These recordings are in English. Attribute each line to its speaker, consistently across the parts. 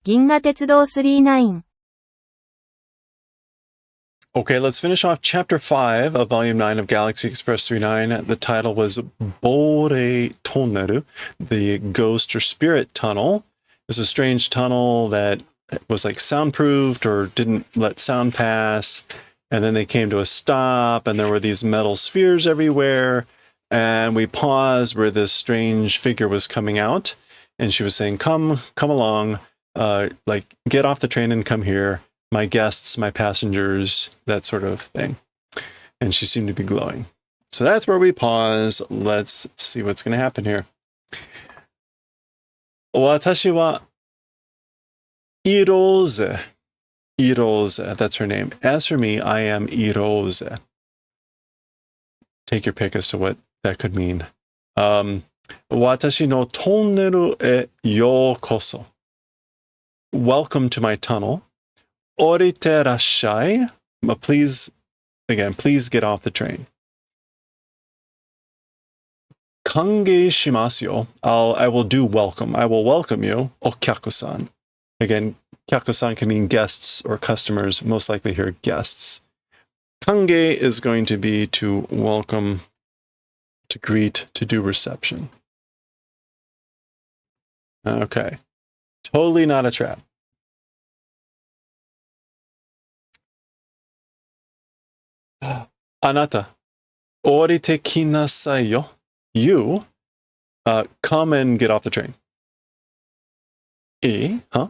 Speaker 1: 銀河鉄道39。
Speaker 2: Okay, let's finish off Chapter 5 of Volume 9 of Galaxy Express 39. The title was Bore Tonneru, the Ghost or Spirit Tunnel. It's a strange tunnel that was like soundproofed or didn't let sound pass. And then they came to a stop, and there were these metal spheres everywhere. And we paused where this strange figure was coming out. And she was saying, come along, like get off the train and come here. My guests, my passengers, that sort of thing. And she seemed to be glowing. So that's where we pause. Let's see what's going to happen here. Watashi wa Irose. Irose, that's her name. As for me, I am Irose. Take your pick as to what that could mean. Watashi no tonneru e yokoso. Welcome to my tunnel. Orite rashai. Please get off the train. Kange shimasu yo. I will do welcome. I will welcome you. Okyaku-san. Again, kyaku-san can mean guests or customers, most likely here guests. Kange is going to be to welcome, to greet, to do reception. Okay. Totally not a trap. Anata, orite kinasai yo. You, come and get off the train. Huh?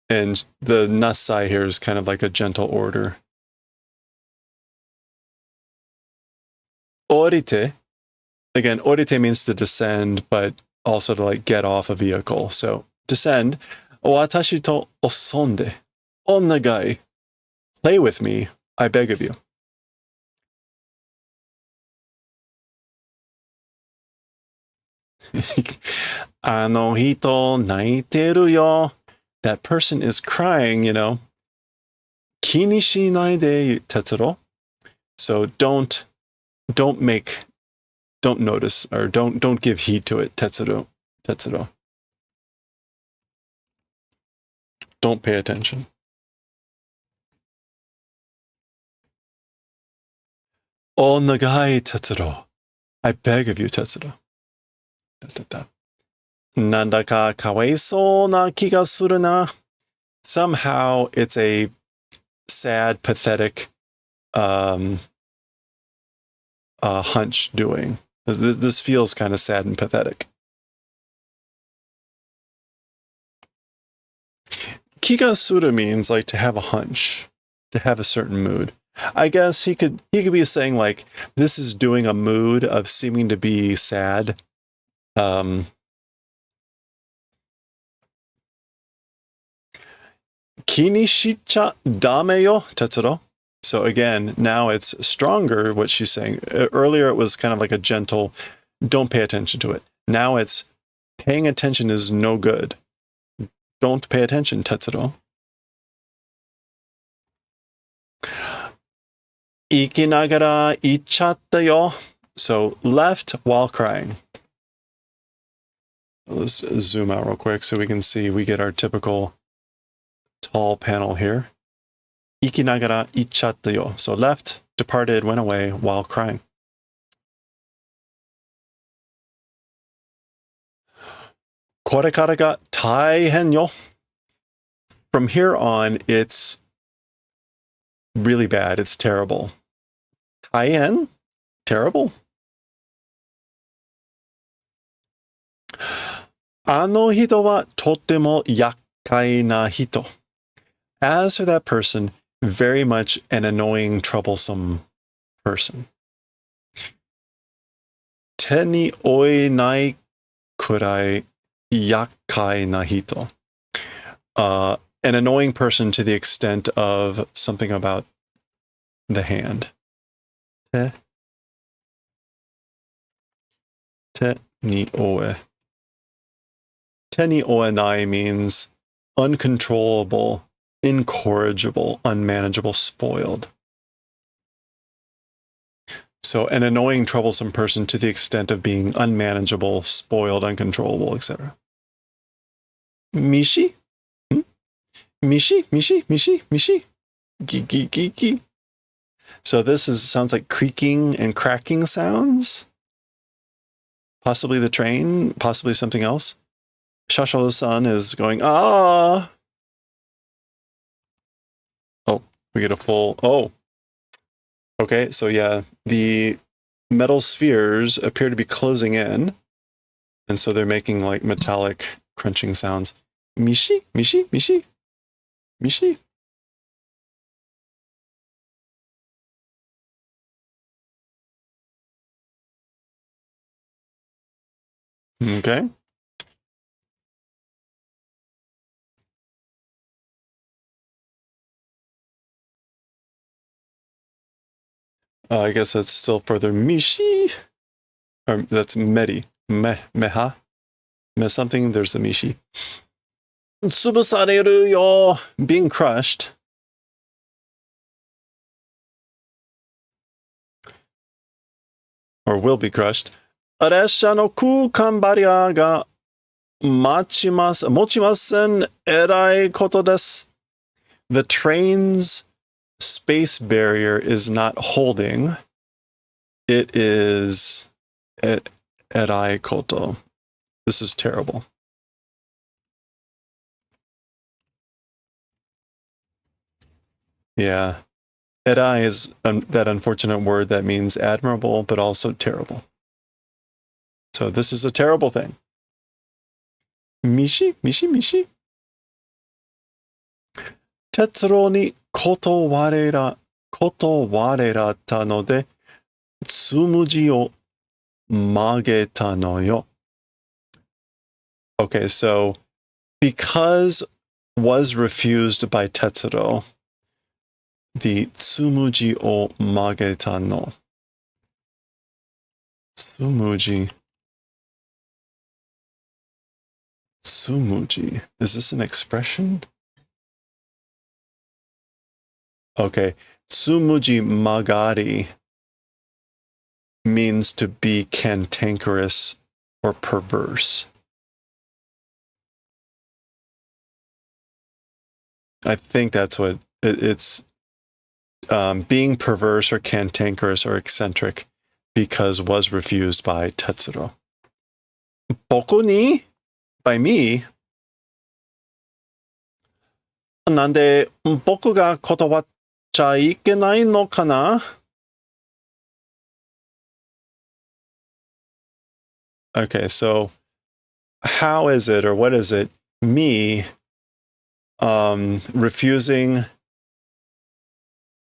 Speaker 2: And the nasai here is kind of like a gentle order. Orite, again, orite means to descend, but also to like get off a vehicle. So descend. Watashi to osonde. Onagai. Play with me, I beg of you. Ano hito naiteru yo. That person is crying, you know. Kini shinai de Tetsuro. So don't notice or don't give heed to it, Tetsuro. Don't pay attention. Onagai Tetsuro. I beg of you, Tetsuro. Nandaka kawaisou na kiga suru na. Somehow it's a sad, pathetic hunch doing. This feels kind of sad and pathetic. Kiga suru means like to have a hunch, to have a certain mood. I guess he could be saying like this is doing a mood of seeming to be sad. Kini shicha dame yo, Tetsuro. So again, now it's stronger, what she's saying. Earlier it was kind of like a gentle, don't pay attention to it. Now it's paying attention is no good. Don't pay attention, Tetsuro. Ikinagara ichatta yo. So left while crying. Let's zoom out real quick so we can see we get our typical tall panel here. Ikinagara ichatta yo. So left, departed, went away while crying. Korekara ga taihen yo. From here on, it's really bad. It's terrible. Taihen? Terrible? Ano hito wa totemo yakkai na hito. As for that person, very much an annoying, troublesome person. Te ni oenai kurai yakkai na hito. An annoying person to the extent of something about the hand. Te ni oe. Te ni oenai means uncontrollable, incorrigible, unmanageable, spoiled. So an annoying, troublesome person to the extent of being unmanageable, spoiled, uncontrollable, etc. Mishi? Mishi, mishi, mishi, mishi. Gi, gi, gi. So this sounds like creaking and cracking sounds. Possibly the train, possibly something else. Shasho-san is going, ah. Oh, we get a full, oh. Okay, so yeah, the metal spheres appear to be closing in. And so they're making like metallic crunching sounds. Mishi, mishi, mishi, mishi. Okay. I guess that's still further Mishi. Or that's Meri. Meha. Me something, there's the Mishi. Tsubusareru yo. Being crushed. Or will be crushed. Aresha no kukan barrier ga mochimasen erai koto desu. The train's space barrier is not holding. It is erai koto. This is terrible. Yeah. Erai is that unfortunate word that means admirable, but also terrible. So this is a terrible thing. Mishi, mishi, mishi. Tetsuro ni kotowareta no de tsumuji o mageta no yo. Okay, so because was refused by Tetsuro, the tsumuji o mageta no. Tsumuji. Tsumuji. Is this an expression? Okay. Tsumuji magari means to be cantankerous or perverse. I think that's what it's being perverse or cantankerous or eccentric because was refused by Tetsuro. Boku ni? By me? Nande boku ga kotowacha ikenai no kana? Okay, so how is it or what is it? Me refusing,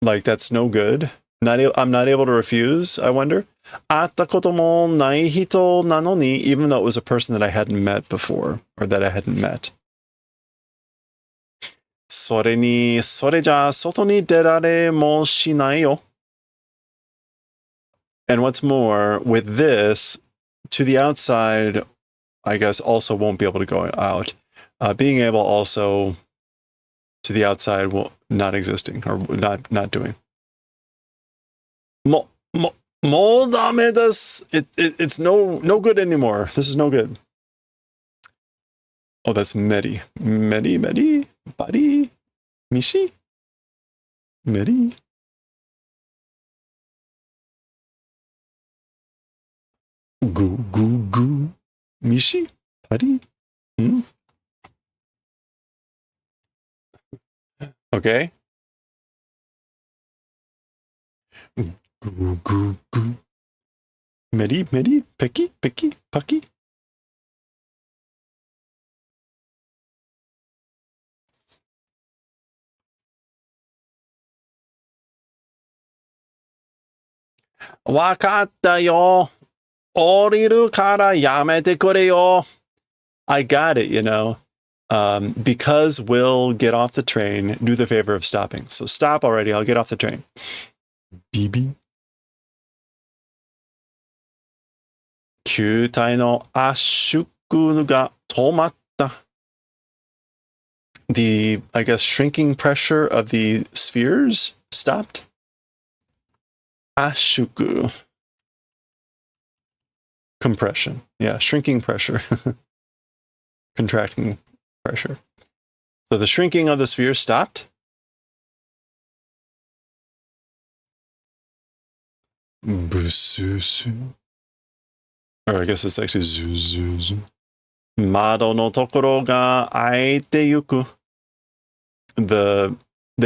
Speaker 2: like that's no good. I'm not able to refuse, I wonder. Atta koto mo nai hito nano ni, even though it was a person that I hadn't met before, or that I hadn't met. Sore ja soto ni derare mo shinai yo. And what's more, with this, to the outside, I guess also won't be able to go out. Being able also to the outside will not existing or not doing. Mo dame desu. It's no good anymore. This is no good. Oh, that's meri. Meri, bari, mishi. Meri. Gu. Mishi. Bari. Okay. Gu. Meri, peki, paki. Wakatta yo. Oriru kara yamete kure yo. I got it, you know. Because we'll get off the train, do the favor of stopping. So stop already, I'll get off the train. Bibi. Kyutai no ashuku ga tomatta. The, I guess, shrinking pressure of the spheres stopped. Ashuku. Compression. Yeah, shrinking pressure. Contracting pressure. So the shrinking of the sphere stopped. Bususu. Or I guess it's actually zuzuzu. Mado no tokoro ga aite yuku. The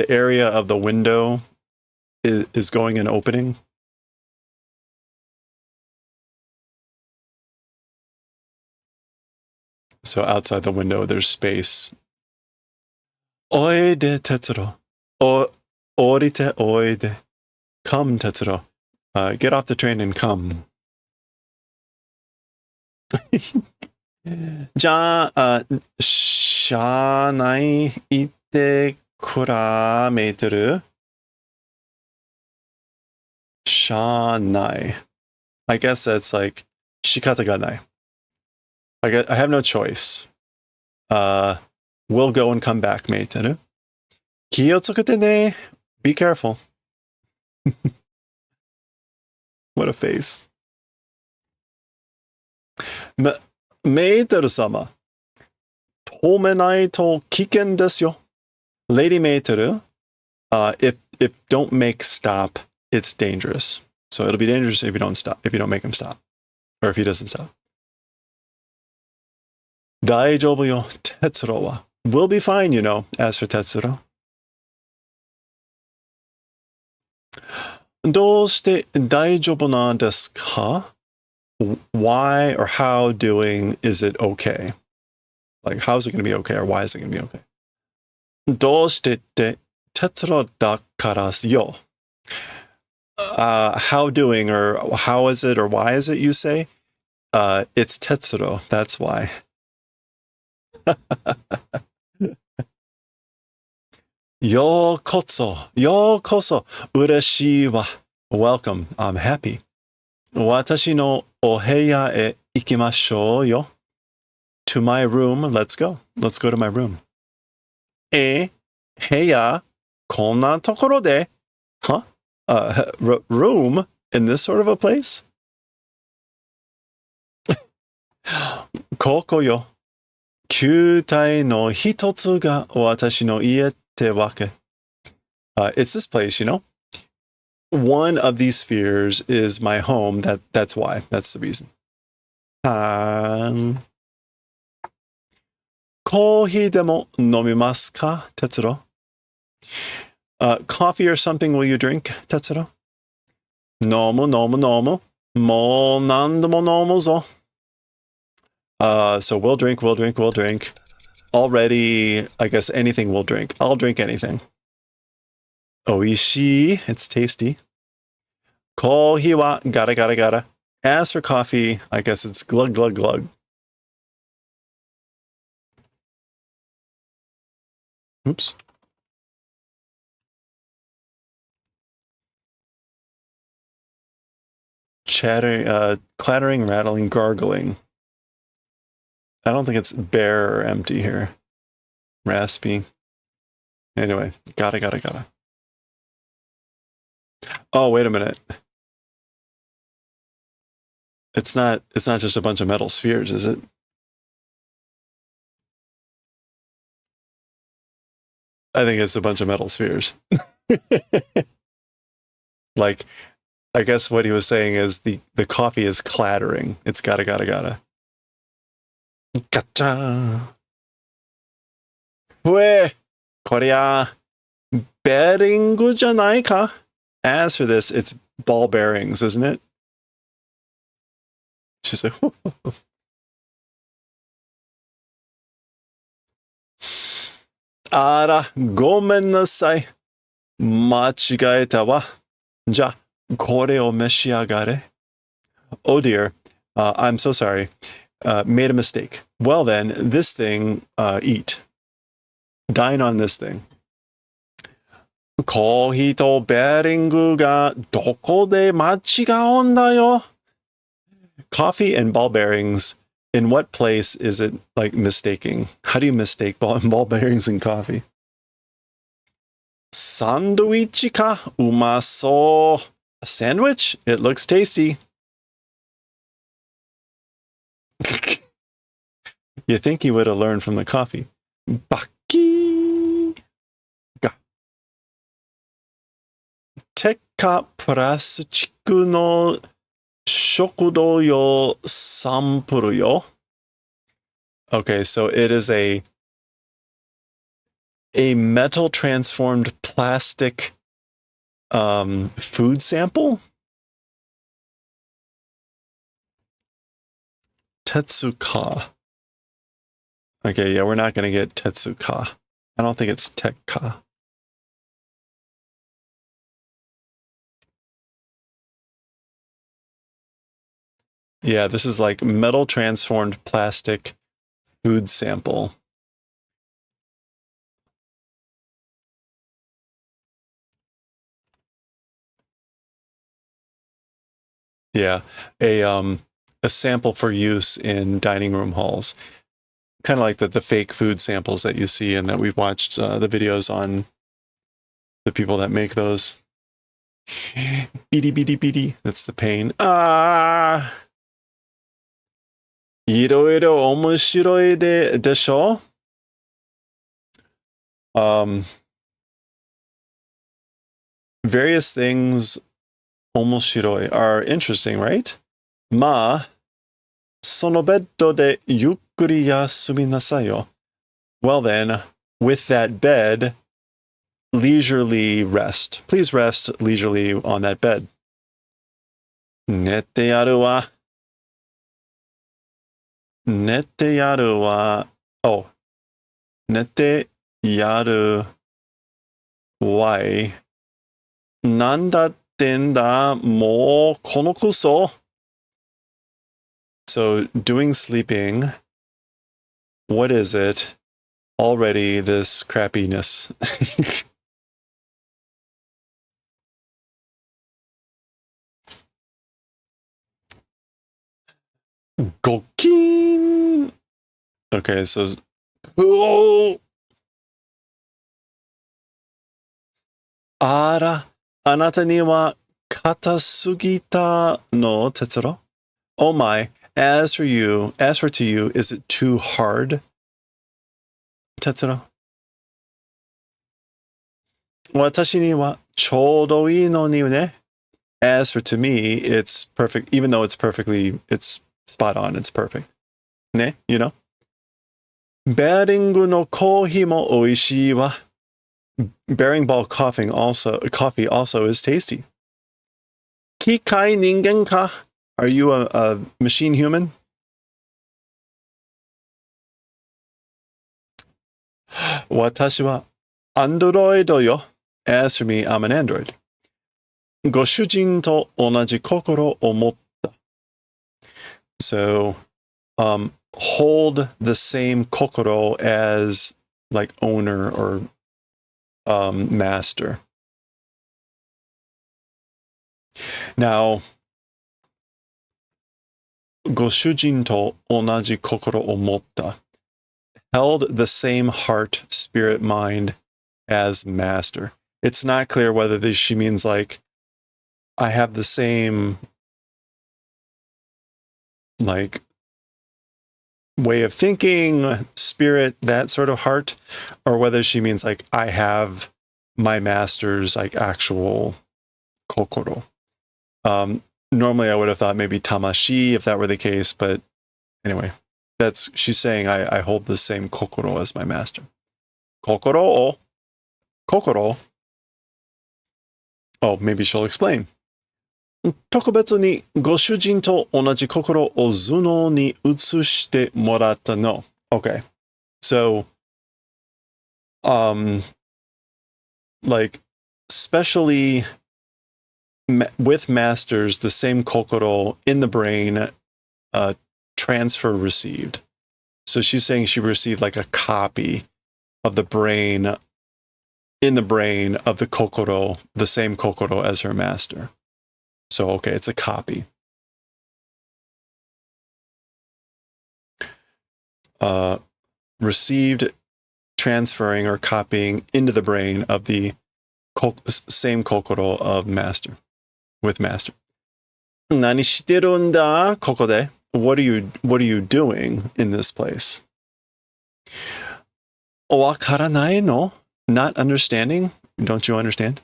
Speaker 2: area of the window is going and opening. So outside the window, there's space. Oide Tetsuro. Orite oide. Come, Tetsuro. Get off the train and come. じゃあ、車内行ってくらめてる？車内. I guess that's like 仕方がない. I have no choice. We'll go and come back, メーテル. 気をつけてね. Be careful. What a face. メーテル様。止めないと危険ですよ. Lady メーテル, if don't make stop, it's dangerous. So it'll be dangerous if you don't stop, if you don't make him stop. Or if he doesn't stop. 大丈夫よ, Tetsuro は. We'll be fine, you know, as for Tetsuro. どうして大丈夫なんですか? Why or how doing is it okay? Like, how's it going to be okay or why is it going to be okay? どうしてってTetsuroだからよ. How doing or how is it or why is it, you say? It's Tetsuro, that's why. ようこそ、ようこそ、嬉しいわ。Welcome, I'm happy. 私のお部屋へ行きましょうよ. To my room, let's go. Let's go to my room. 部屋、こんなところで? Huh? Room? In this sort of a place? ここよ. 球体の一つが私の家ってわけ. It's this place, you know? One of these spheres is my home. That's why. That's the reason. コーヒーでも飲みますか, Tetsuro? Coffee or something will you drink, Tetsuro? 飲む飲む飲む. もう何度も飲むぞ. So we'll drink. Already, I guess anything we'll drink. I'll drink anything. Oishii, it's tasty. コーヒーはガラガラガラ. As for coffee, I guess it's glug glug glug. Oops. Clattering, rattling, gargling. I don't think it's bare or empty here. Raspy. Anyway, gotta. Oh, wait a minute. It's not just a bunch of metal spheres, is it? I think it's a bunch of metal spheres. Like, I guess what he was saying is the coffee is clattering. It's gotta. Gotcha. ふえ、こりゃ、ベリングじゃないか? As for this, it's ball bearings, isn't it? She's like, Ara, ごめんなさい. 間違えたわ. じゃ、これを召し上がれ. Oh dear, I'm so sorry. Made a mistake. Well then, this thing, eat. Dine on this thing. コーヒーとベーリングがどこで間違うんだよ? Coffee and ball bearings, in what place is it like mistaking? How do you mistake ball bearings and coffee? サンドイッチか? うまそう. A sandwich? It looks tasty. You think he would have learned from the coffee. Baki! かプラスチックの食堂用サンプルよ。Okay, so it is a metal transformed plastic food sample. Tetsuka. Okay, yeah, we're not going to get Tetsuka. I don't think it's Tekka. Yeah, this is like metal transformed plastic food sample. Yeah, a sample for use in dining room halls. Kind of like the fake food samples that you see and that we've watched the videos on the people that make those. Beady, beady, beady. That's the pain. Ah! いろいろ面白いでしょ? Various things 面白い are interesting, right? まあ、そのベッドでゆっくり休みなさいよ. Well then, with that bed, leisurely rest. Please rest leisurely on that bed. 寝てやるわ. 寝てやるわ. Oh. 寝てやるわい. なんだってんだ、もうこのクソ. So, doing sleeping, what is it? Already this crappiness. Gokin! Okay, so... Oh! あら、あなたには硬すぎたの、哲郎? Oh my, as for to you, is it too hard? 哲郎? 私にはちょうどいいのにね. As for to me, it's perfect, even though it's spot on, it's perfect. ね, you know? ベーリングのコーヒーも美味しいわ. Bering ball coffee also is tasty. 機械人間か? Are you a machine human? 私はアンドロイドよ. As for me, I'm an android. ご主人と同じ心を持った. So, hold the same kokoro as like owner or master. Now, ご主人と同じ心を持った. Held the same heart, spirit, mind as master. It's not clear whether she means like, I have the same like way of thinking, spirit, that sort of heart, or whether she means like, I have my master's like actual kokoro. Normally I would have thought maybe tamashi if that were the case, but anyway, she's saying I hold the same kokoro as my master. Kokoro. Oh, maybe she'll explain. 特別にご主人と同じ心を頭脳に移してもらったの. Okay. So, like, specially with masters, the same kokoro in the brain, transfer received. So she's saying she received like a copy of the brain in the brain of the kokoro, the same kokoro as her master. So, okay, it's a copy. Received, transferring, or copying into the brain of the same kokoro of master, with master. 何してるんだ、ここで? What are you doing in this place? わからないの? Not understanding? Don't you understand?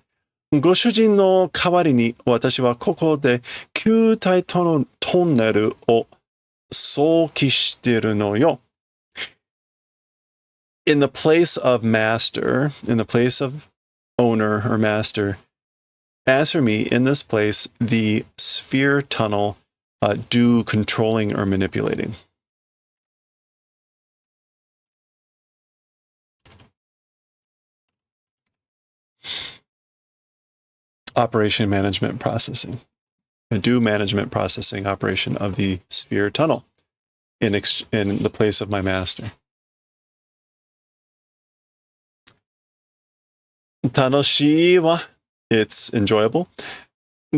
Speaker 2: ご主人の代わりに私はここで球体トンネルを想起してるのよ。In the place of master, in the place of owner or master, as for me, in this place, the sphere tunnel do controlling or manipulating. Operation management processing. Do management processing operation of the sphere tunnel in the place of my master. 楽しいわ。It's enjoyable.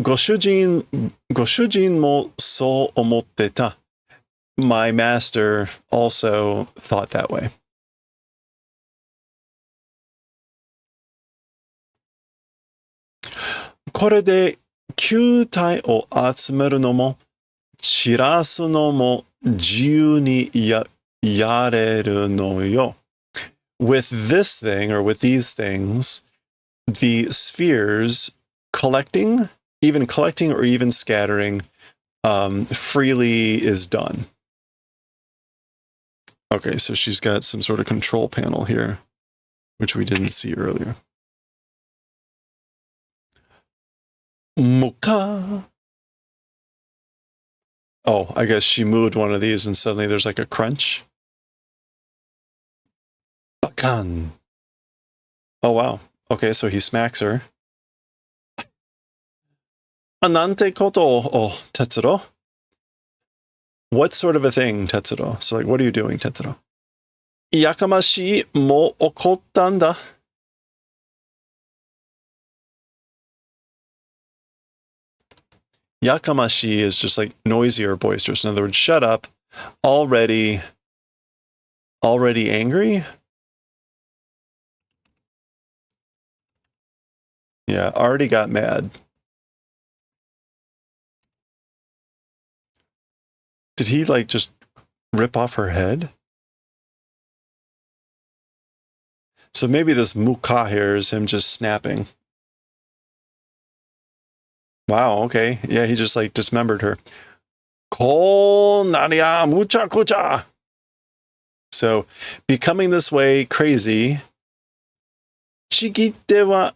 Speaker 2: ご主人もそう思ってた。My master also thought that way. これで球体を集めるのも散らすのも自由にやれるのよ。With this thing or with these things, the spheres collecting or even scattering freely is done. Okay, so she's got some sort of control panel here, which we didn't see earlier. Muka. Oh, I guess she moved one of these and suddenly there's like a crunch. Bakan. Oh, wow. Okay, so he smacks her. Anante koto o Tetsuro? What sort of a thing, Tetsuro? So, like, what are you doing, Tetsuro? Yakamashi mo okottanda. Yakamashi is just like noisy or boisterous. In other words, shut up. Already angry? Yeah, already got mad. Did he like just rip off her head? So maybe this muka here is him just snapping. Wow, okay. Yeah, he just like dismembered her. Ko naria mucha kucha. So becoming this way crazy. Chigite wa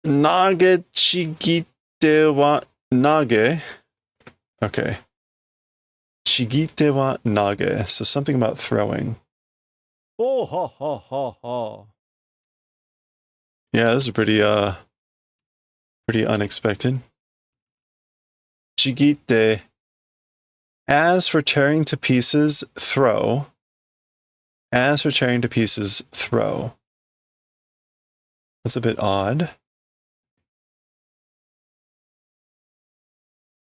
Speaker 2: nage, chigite wa nage. Okay. Chigite wa nage. So something about throwing. Oh, ha, ha, ha, ha. Yeah, this is pretty unexpected. Chigite. As for tearing to pieces, throw. As for tearing to pieces, throw. That's a bit odd.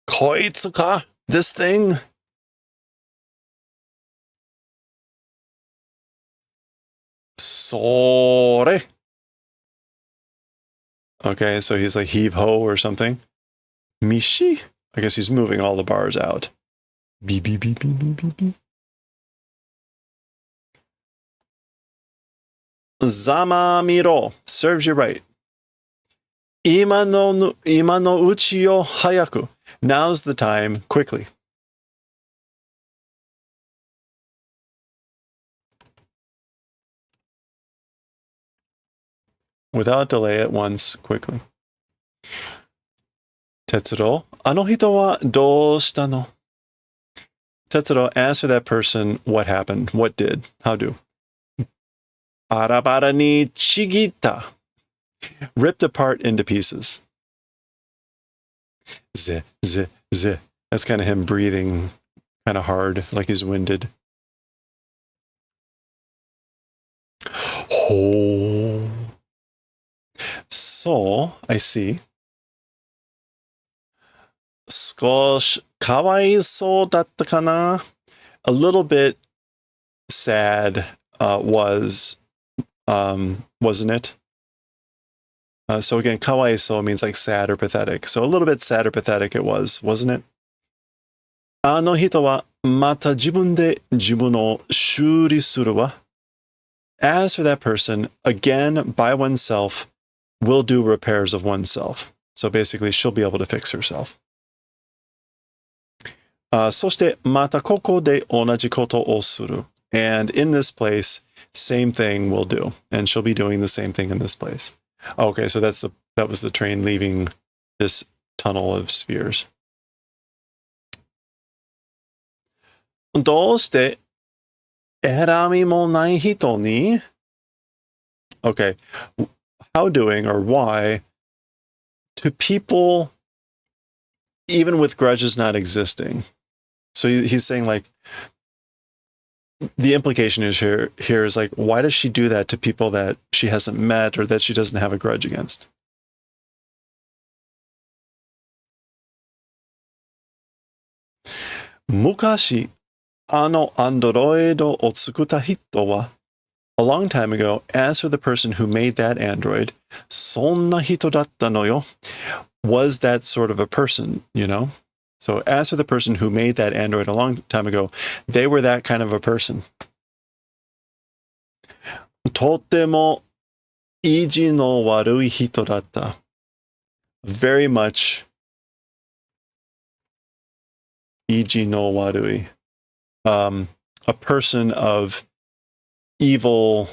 Speaker 2: Koitsuka? This thing? Sore. Okay, so he's like heave-ho or something. Mishi? I guess he's moving all the bars out. Beep, beep, beep, beep, beep, beep, beep. Zamamiro. Serves you right. Ima no uchi yo hayaku. Now's the time, quickly. Without delay at once, quickly. Tetsuro, ano hito wa dou shita no? Tetsuro, ask for that person what happened, what did, how do. Barabara ni chigita. Ripped apart into pieces. Z. That's kind of him breathing kind of hard, like he's winded. Oh. So, I see. Skosh kawaisou datta kana? A little bit sad wasn't it? So again, kawaisou means like sad or pathetic. So a little bit sad or pathetic it was, wasn't it? Ano hito wa mata jibun de jibun o shuri suru wa? As for that person, again, by oneself, will do repairs of oneself. So basically, she'll be able to fix herself. そしてまたここで同じことをする. And in this place, same thing will do. And she'll be doing the same thing in this place. Okay, so that was the train leaving this tunnel of spheres. どうして選びもない人に? Okay, how doing or why to people even with grudges not existing? So he's saying like, the implication is here is like, why does she do that to people that she hasn't met or that she doesn't have a grudge against? 昔、あのアンドロイドを作った人は a long time ago, as for the person who made that android, そんな人だったのよ. Was that sort of a person, you know? So as for the person who made that android a long time ago, they were that kind of a person. とても意地の悪い人だった. Very much 意地の悪い. A person of evil,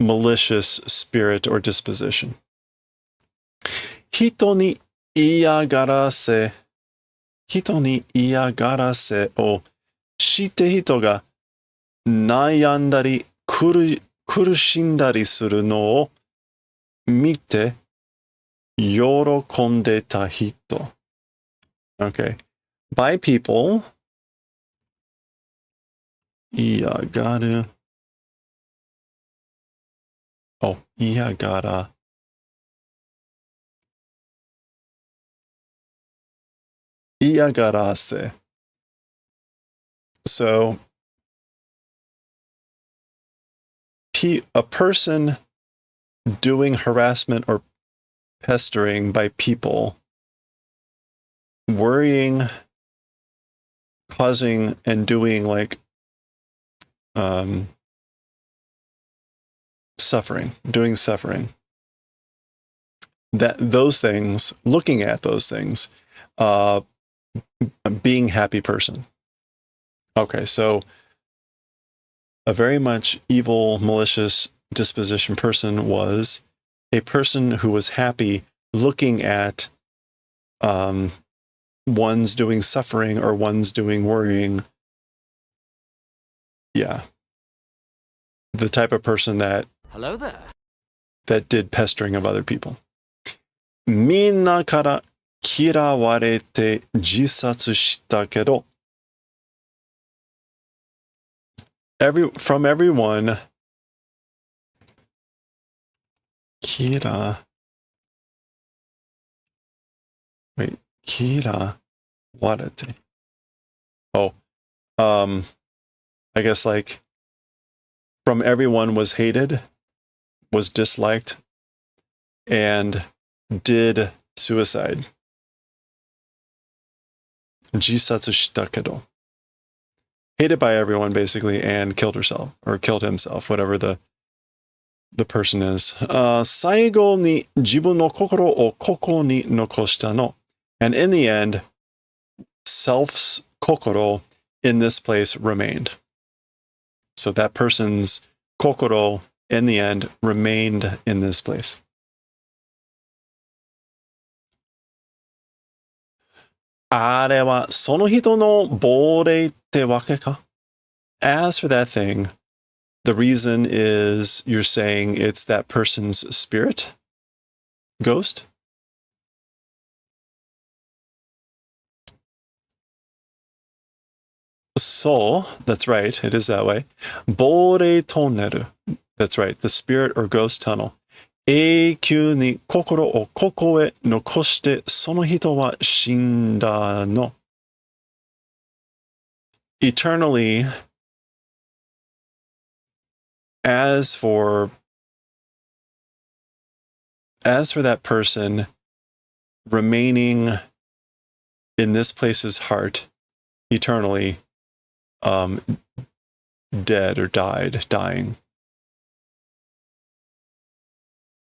Speaker 2: malicious spirit or disposition. 人に嫌がらせをして人が悩んだり苦しんだりするのを見て喜んでた人. Okay. By people, 嫌がる. Oh, 嫌がら. Iagarase. So, a person doing harassment or pestering by people, worrying, causing, and doing like doing suffering. Those things, looking at those things, being happy person. Okay, so a very much evil, malicious disposition person was a person who was happy looking at one's doing suffering or one's doing worrying. Yeah. The type of person that
Speaker 3: Hello there.
Speaker 2: That did pestering of other people. みんなから嫌われて自殺したけど from everyone 嫌われて I guess like from everyone was hated, was disliked, and did suicide. 自殺したけど hated by everyone basically and killed herself or killed himself, whatever the person is. 最後に自分の心をここに残したの. And in the end, self's kokoro in this place remained. So that person's kokoro in the end remained in this place. あれはその人の亡霊ってわけか? As for that thing, the reason is you're saying it's that person's spirit? Ghost? So, that's right, it is that way. 亡霊トンネル. That's right, the spirit or ghost tunnel. 永久に心をここへ残してその人は死んだの. Eternally, as for that person remaining in this place's heart eternally, dead or dying.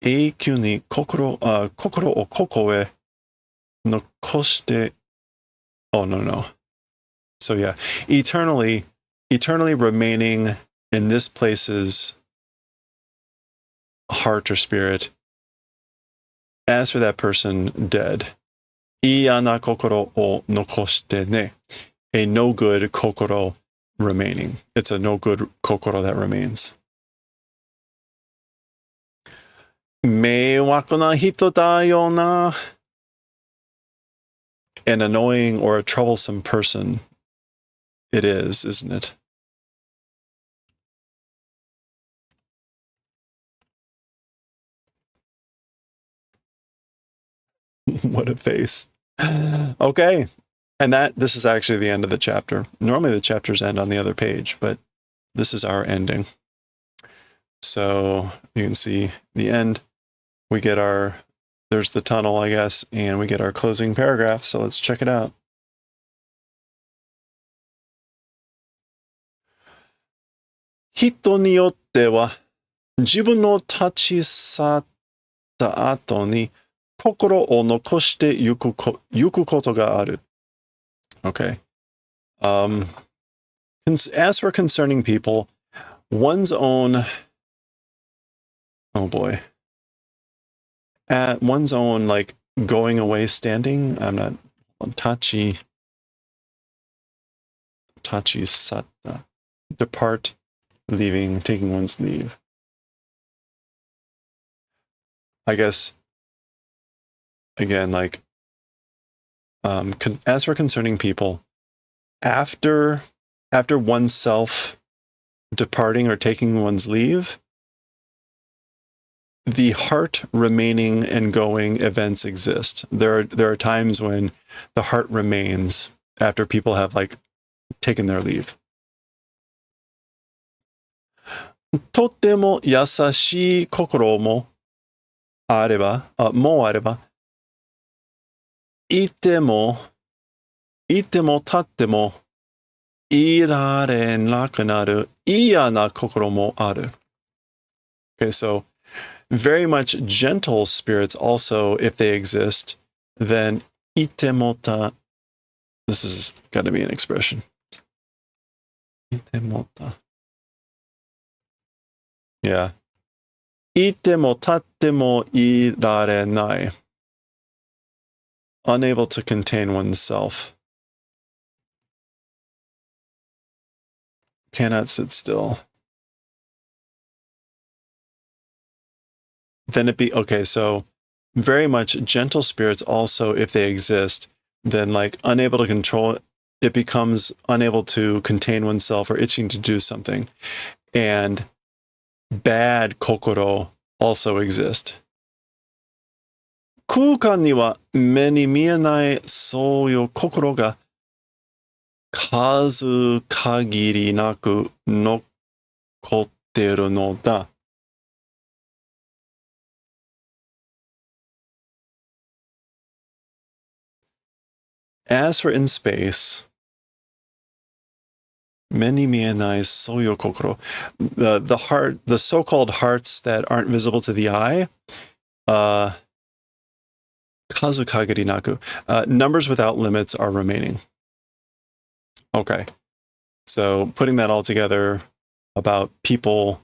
Speaker 2: 永久に心をここへ残して oh no. So yeah, eternally remaining in this place's heart or spirit. As for that person, dead. 嫌な心を残してね. A no good kokoro remaining. It's a no good kokoro that remains. 迷惑な人だよな. An annoying or a troublesome person. It is, isn't it? What a face. Okay. And this is actually the end of the chapter. Normally the chapters end on the other page, but this is our ending. So you can see the end. We get there's the tunnel, I guess, and we get our closing paragraph. So let's check it out. 人によっては自分の立ち去った後に心を残してゆくことがある. Okay. As for concerning people, one's own, oh boy, at one's own, like, going away standing, I'm not, tachi satta, depart, leaving, taking one's leave. I guess, again, like, as for concerning people, after oneself departing or taking one's leave, the heart remaining and going events exist. There are times when the heart remains after people have, like, taken their leave. とても優しい心もあれば、いても立ってもいられなくなる嫌な心もある. Okay, so very much gentle spirits also, if they exist, then itemota. This has got to be an expression. Itemota. Yeah. いても立ってもいられない. Unable to contain oneself. Cannot sit still. Then it be, okay, so very much gentle spirits also, if they exist, then, like, unable to control, it becomes unable to contain oneself or itching to do something. And bad kokoro also exist. 空間には目に見えないそういう心が数限りなく残っているのだ. As for in space, 目に見えないそういう心, the heart, the so-called hearts that aren't visible to the eye, 数限りなく, numbers without limits are remaining. Okay, so putting that all together about people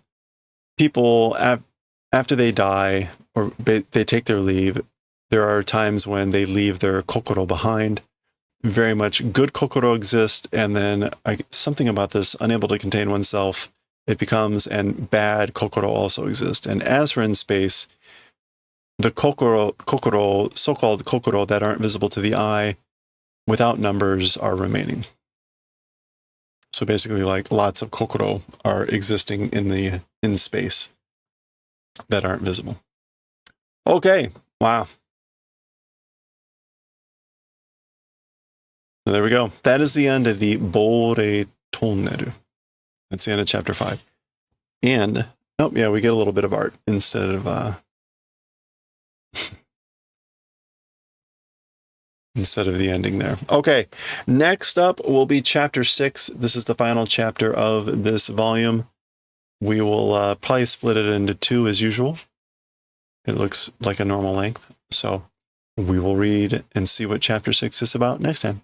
Speaker 2: after they die or they take their leave, there are times when they leave their kokoro behind. Very much good kokoro exists, and then something about this, unable to contain oneself, it becomes, and bad kokoro also exists. And as for in space, the kokoro, so-called kokoro that aren't visible to the eye, without numbers, are remaining. So basically, like, lots of kokoro are existing in space that aren't visible. Okay, wow. So there we go. That is the end of the Bore Tonneru. That's the end of chapter 5. And, oh yeah, we get a little bit of art instead of instead of the ending there. Okay, next up will be chapter 6. This is the final chapter of this volume. We will probably split it into 2 as usual. It looks like a normal length. So we will read and see what chapter 6 is about next time.